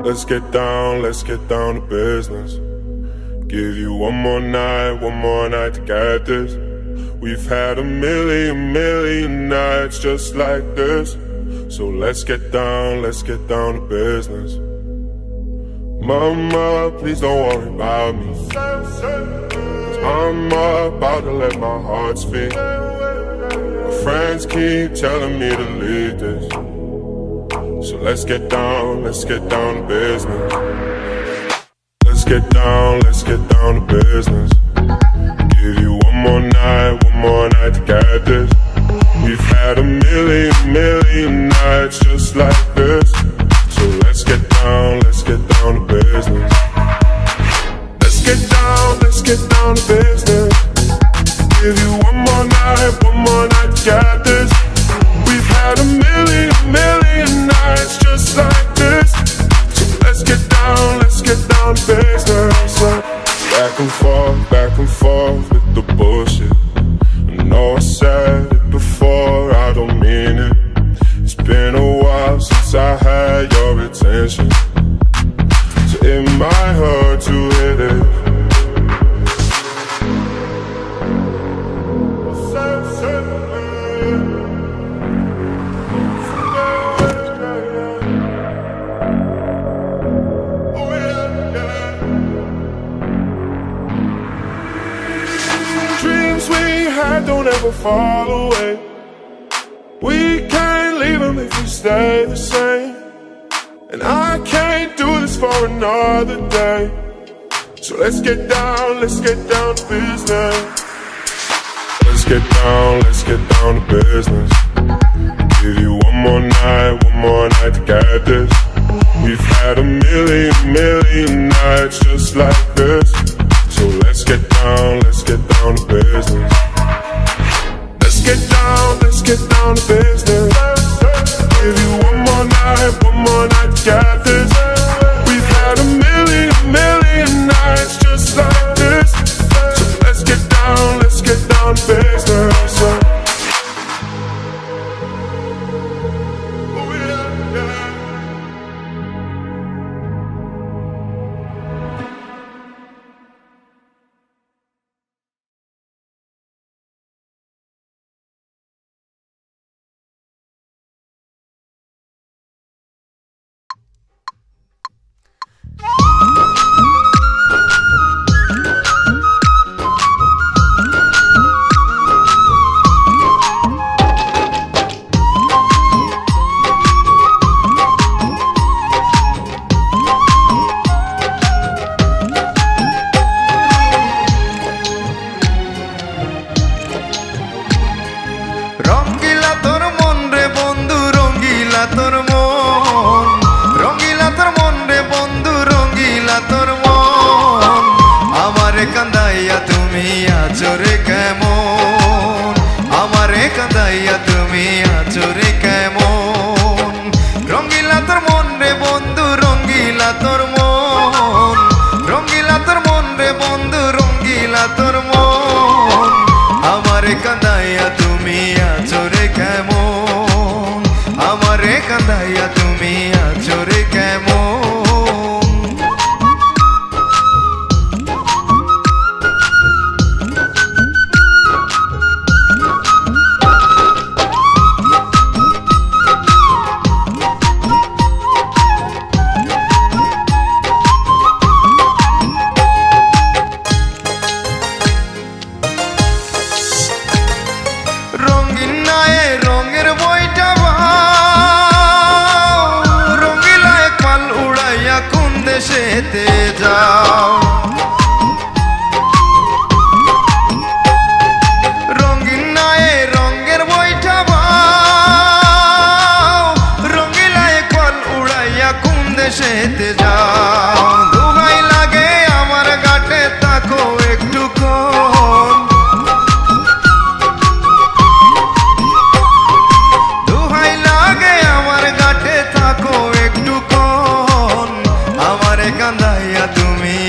Let's get down to business. Give you one more night to get this. We've had a million nights just like this. So let's get down to business. Mama, please don't worry about me, 'cause I'm about to let my heart speak. My friends keep telling me to leave this. So let's get down to business. Let's get down to business. Give you one more night to get this. We've had a million nights just like this. So let's get down to business. Let's get down to business. Give you one more night to get this. We've had a million nights just like this. So let's get down to business. Back and forth with the bullshit. I know I said it before, I don't mean it. It's been a while since I had your attention, so it might hurt to hit it. Don't ever fall away. We can't leave them if we stay the same. And I can't do this for another day. So let's get down to business. Let's get down to business. Give you one more night to get this. We've had a million nights just like this. So let's get down to business. Let's get down to business. Give you one more night to get this. We've had a million nights just like this. So let's get down to business. কান্দাইয়া তুমি